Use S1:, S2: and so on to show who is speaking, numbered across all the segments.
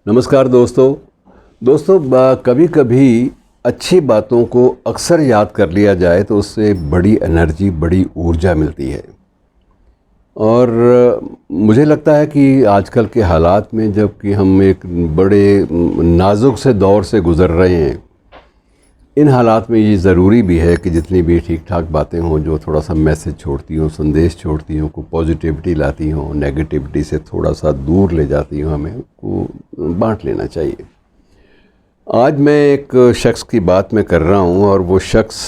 S1: नमस्कार दोस्तों कभी कभी अच्छी बातों को अक्सर याद कर लिया जाए तो उससे बड़ी एनर्जी, बड़ी ऊर्जा मिलती है। और मुझे लगता है कि आजकल के हालात में जबकि हम एक बड़े नाजुक से दौर से गुज़र रहे हैं, इन हालात में ये ज़रूरी भी है कि जितनी भी ठीक ठाक बातें हों, जो थोड़ा सा मैसेज छोड़ती हों, संदेश छोड़ती हों, को पॉजिटिविटी लाती हों, नेगेटिविटी से थोड़ा सा दूर ले जाती हों, हमें को बांट लेना चाहिए। आज मैं एक शख्स की बात मैं कर रहा हूं और वो शख्स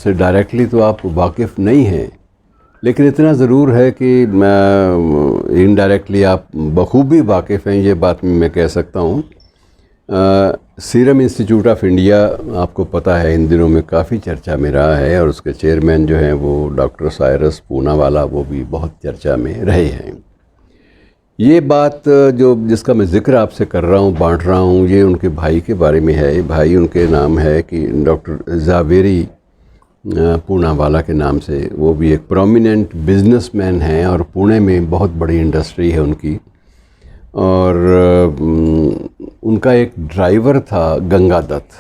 S1: से डायरेक्टली तो आप वाकिफ़ नहीं हैं, लेकिन इतना ज़रूर है कि इनडायरेक्टली आप बखूबी वाकिफ़ हैं, ये बात मैं कह सकता हूं। सीरम इंस्टीट्यूट ऑफ इंडिया, आपको पता है, इन दिनों में काफ़ी चर्चा में रहा है और उसके चेयरमैन जो हैं वो डॉक्टर साइरस पूनावाला, वो भी बहुत चर्चा में रहे हैं। ये बात जिसका मैं ज़िक्र आपसे कर रहा हूँ, बांट रहा हूँ, ये उनके भाई के बारे में है। भाई उनके नाम है कि डॉक्टर ज़ावेरी पूनावाला के नाम से। वो भी एक प्रोमिनेंट बिजनेसमैन हैं और पुणे में बहुत बड़ी इंडस्ट्री है उनकी। और उनका एक ड्राइवर था गंगा दत्त,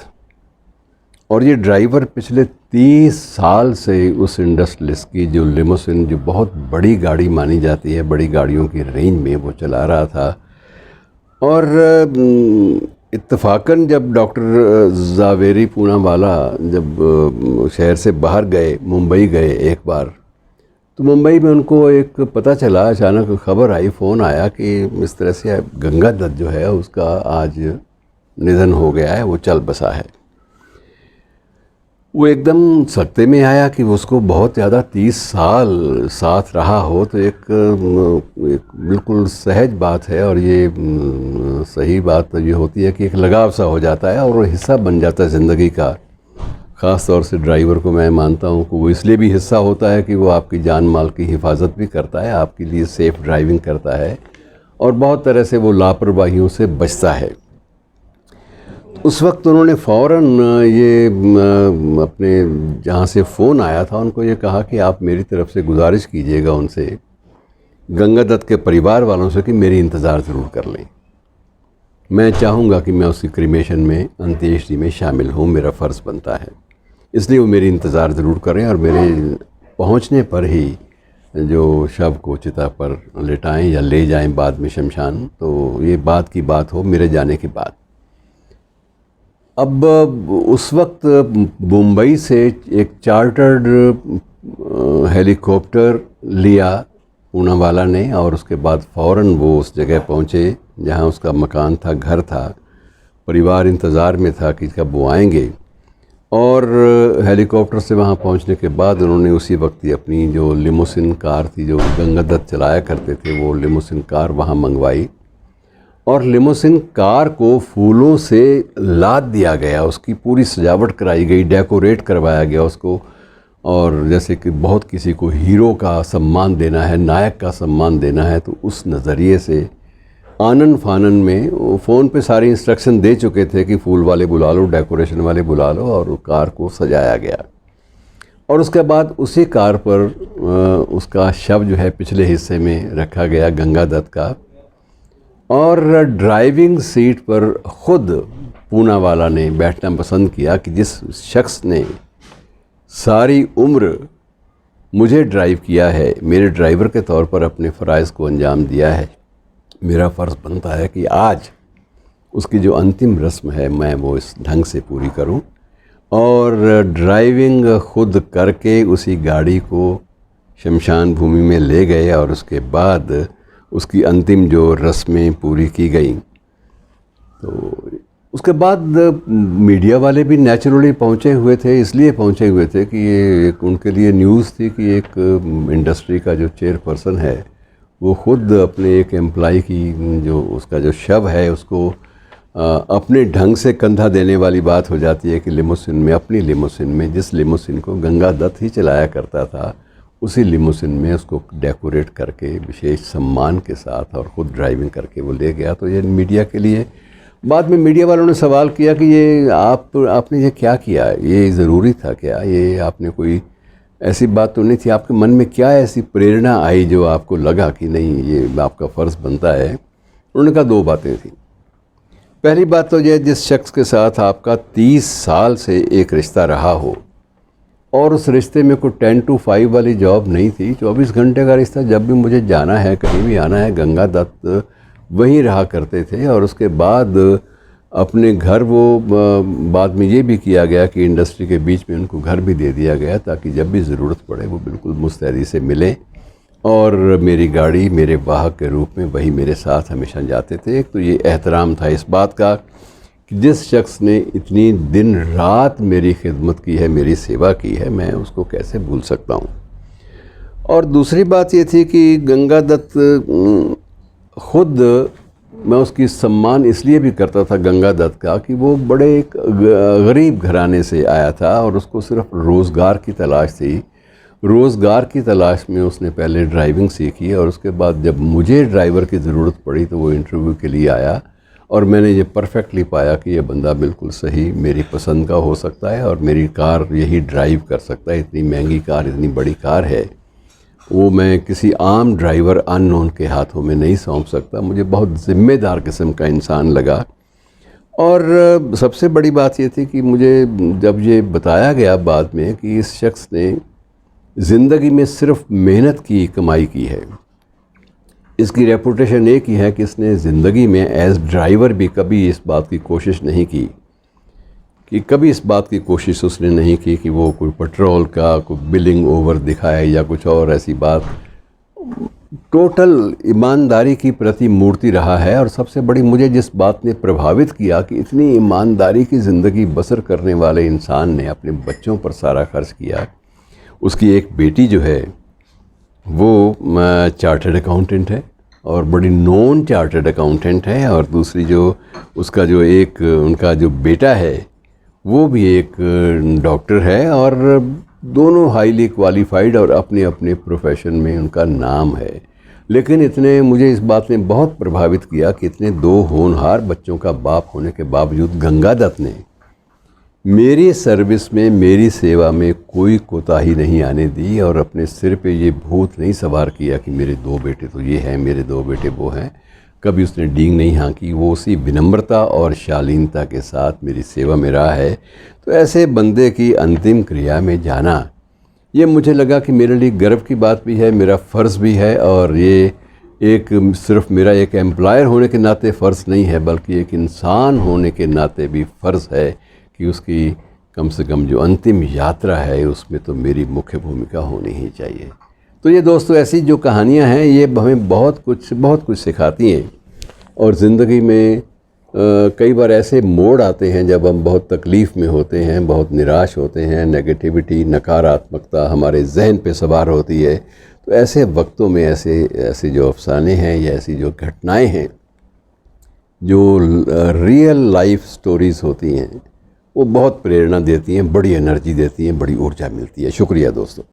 S1: और ये ड्राइवर पिछले 30 साल से उस इंडस्ट्रियलिस्ट की जो लिमोसिन, जो बहुत बड़ी गाड़ी मानी जाती है, बड़ी गाड़ियों की रेंज में वो चला रहा था। और इत्तफाकन जब डॉक्टर ज़ावेरी पूनावाला जब शहर से बाहर गए, मुंबई गए एक बार, तो मुंबई में उनको एक पता चला, अचानक खबर आई, फ़ोन आया कि इस तरह से गंगा दत्त जो है उसका आज निधन हो गया है, वो चल बसा है। वो एकदम सख्ते में आया कि उसको बहुत ज़्यादा 30 साल साथ रहा हो तो एक बिल्कुल सहज बात है। और ये सही बात तो ये होती है कि एक लगाव सा हो जाता है और हिस्सा बन जाता है ज़िंदगी का। ख़ास तौर से ड्राइवर को मैं मानता हूँ कि वो इसलिए भी हिस्सा होता है कि वो आपकी जान माल की हिफाजत भी करता है, आपके लिए सेफ़ ड्राइविंग करता है और बहुत तरह से वो लापरवाहियों से बचता है। उस वक्त उन्होंने फ़ौरन ये अपने जहाँ से फ़ोन आया था उनको ये कहा कि आप मेरी तरफ से गुजारिश कीजिएगा उनसे, गंगा दत्त के परिवार वालों से, कि मेरी इंतज़ार ज़रूर कर लें। मैं चाहूँगा कि मैं उसकी क्रीमेशन में, अंत्येष्टि में शामिल हूँ, मेरा फ़र्ज़ बनता है, इसलिए वो मेरी इंतज़ार ज़रूर करें और मेरे पहुँचने पर ही जो शव को चिता पर लिटाएं या ले जाएं बाद में शमशान। तो ये बात की बात हो मेरे जाने के बाद। अब उस वक्त मुंबई से एक चार्टर्ड हेलीकॉप्टर लिया पूनावाला ने और उसके बाद फ़ौरन वो उस जगह पहुँचे जहाँ उसका मकान था, घर था। परिवार इंतज़ार में था कि कब वो आएंगे। और हेलीकॉप्टर से वहाँ पहुँचने के बाद उन्होंने उसी वक्त ही अपनी जो लिमोसिन कार थी, जो गंगा दत्त चलाया करते थे, वो लिमोसिन कार वहाँ मंगवाई और लिमोसिन कार को फूलों से लाद दिया गया, उसकी पूरी सजावट कराई गई, डेकोरेट करवाया गया उसको। और जैसे कि बहुत किसी को हीरो का सम्मान देना है, नायक का सम्मान देना है, तो उस नज़रिए से आनन फानन में वो फ़ोन पे सारी इंस्ट्रक्शन दे चुके थे कि फूल वाले बुला लो, डेकोरेशन वाले बुला लो, और कार को सजाया गया। और उसके बाद उसी कार पर उसका शव जो है पिछले हिस्से में रखा गया, गंगा दत्त का। और ड्राइविंग सीट पर ख़ुद पूनावाला ने बैठना पसंद किया कि जिस शख्स ने सारी उम्र मुझे ड्राइव किया है, मेरे ड्राइवर के तौर पर अपने फ़राइज़ को अंजाम दिया है, मेरा फ़र्ज़ बनता है कि आज उसकी जो अंतिम रस्म है मैं वो इस ढंग से पूरी करूं। और ड्राइविंग ख़ुद करके उसी गाड़ी को शमशान भूमि में ले गए और उसके बाद उसकी अंतिम जो रस्में पूरी की गई। तो उसके बाद मीडिया वाले भी नेचुरली पहुंचे हुए थे, इसलिए पहुंचे हुए थे कि ये एक उनके लिए न्यूज़ थी कि एक इंडस्ट्री का जो चेयरपर्सन है वो ख़ुद अपने एक एम्प्लॉय की जो उसका जो शव है उसको अपने ढंग से कंधा देने वाली बात हो जाती है कि लिमोसिन में, अपनी लिमोसिन में, जिस लिमोसिन को गंगा दत्त ही चलाया करता था, उसी लिमोसिन में उसको डेकोरेट करके विशेष सम्मान के साथ और ख़ुद ड्राइविंग करके वो ले गया। तो ये मीडिया के लिए, बाद में मीडिया वालों ने सवाल किया कि ये आपने ये क्या किया, ये ज़रूरी था क्या, ये आपने कोई ऐसी बात तो नहीं थी, आपके मन में क्या ऐसी प्रेरणा आई जो आपको लगा कि नहीं ये आपका फ़र्ज़ बनता है। उन्होंने कहा 2 बातें थी। पहली बात तो यह, जिस शख्स के साथ आपका 30 साल से एक रिश्ता रहा हो और उस रिश्ते में कोई 10 to 5 वाली जॉब नहीं थी, 24 घंटे का रिश्ता, जब भी मुझे जाना है, कहीं भी आना है, गंगा दत्त वहीं रहा करते थे। और उसके बाद अपने घर वो बाद में ये भी किया गया कि इंडस्ट्री के बीच में उनको घर भी दे दिया गया ताकि जब भी ज़रूरत पड़े वो बिल्कुल मुस्तैदी से मिलें। और मेरी गाड़ी मेरे वाहक के रूप में वही मेरे साथ हमेशा जाते थे। एक तो ये एहतराम था इस बात का कि जिस शख्स ने इतनी दिन रात मेरी खिदमत की है, मेरी सेवा की है, मैं उसको कैसे भूल सकता हूँ। और दूसरी बात ये थी कि गंगा दत्त ख़ुद, मैं उसकी सम्मान इसलिए भी करता था गंगा दत्त का कि वो बड़े एक गरीब घराने से आया था और उसको सिर्फ रोज़गार की तलाश थी। रोज़गार की तलाश में उसने पहले ड्राइविंग सीखी और उसके बाद जब मुझे ड्राइवर की ज़रूरत पड़ी तो वो इंटरव्यू के लिए आया और मैंने ये परफेक्टली पाया कि ये बंदा बिल्कुल सही मेरी पसंद का हो सकता है और मेरी कार यही ड्राइव कर सकता है। इतनी महंगी कार, इतनी बड़ी कार है, वो मैं किसी आम ड्राइवर अननोन के हाथों में नहीं सौंप सकता। मुझे बहुत ज़िम्मेदार किस्म का इंसान लगा। और सबसे बड़ी बात ये थी कि मुझे जब ये बताया गया बाद में कि इस शख्स ने ज़िंदगी में सिर्फ मेहनत की कमाई की है, इसकी रेपुटेशन एक ही है कि इसने ज़िंदगी में एज़ ड्राइवर भी कभी इस बात की कोशिश नहीं की उसने नहीं की कि वो कोई पेट्रोल का कोई बिलिंग ओवर दिखाए या कुछ और ऐसी बात। टोटल ईमानदारी की प्रतिमूर्ति रहा है। और सबसे बड़ी मुझे जिस बात ने प्रभावित किया कि इतनी ईमानदारी की ज़िंदगी बसर करने वाले इंसान ने अपने बच्चों पर सारा खर्च किया। उसकी एक बेटी जो है वो चार्टर्ड अकाउंटेंट है और बड़ी नॉन चार्टर्ड अकाउंटेंट है, और दूसरी जो उसका जो एक उनका जो बेटा है वो भी एक डॉक्टर है, और दोनों हाईली क्वालिफाइड और अपने अपने प्रोफेशन में उनका नाम है। लेकिन इतने मुझे इस बात ने बहुत प्रभावित किया कि इतने 2 होनहार बच्चों का बाप होने के बावजूद गंगा दत्त ने मेरी सर्विस में, मेरी सेवा में कोई कोताही नहीं आने दी और अपने सिर पे ये भूत नहीं सवार किया कि मेरे 2 बेटे तो ये हैं, मेरे 2 बेटे वो हैं। कभी उसने डींग नहीं हाँकी। वो उसी विनम्रता और शालीनता के साथ मेरी सेवा में रहा है। तो ऐसे बंदे की अंतिम क्रिया में जाना, ये मुझे लगा कि मेरे लिए गर्व की बात भी है, मेरा फ़र्ज़ भी है, और ये एक सिर्फ मेरा एक एम्प्लॉयर होने के नाते फ़र्ज़ नहीं है बल्कि एक इंसान होने के नाते भी फ़र्ज़ है कि उसकी कम से कम जो अंतिम यात्रा है उसमें तो मेरी मुख्य भूमिका होनी ही चाहिए। तो ये दोस्तों, ऐसी जो कहानियाँ हैं ये हमें बहुत कुछ सिखाती हैं। और ज़िंदगी में कई बार ऐसे मोड़ आते हैं जब हम बहुत तकलीफ़ में होते हैं, बहुत निराश होते हैं, नेगेटिविटी, नकारात्मकता हमारे जहन पे सवार होती है। तो ऐसे वक्तों में ऐसे जो अफसाने हैं या ऐसी जो घटनाएं हैं जो रियल लाइफ स्टोरीज़ होती हैं वो बहुत प्रेरणा देती हैं, बड़ी एनर्जी देती हैं, बड़ी ऊर्जा मिलती है। शुक्रिया दोस्तों।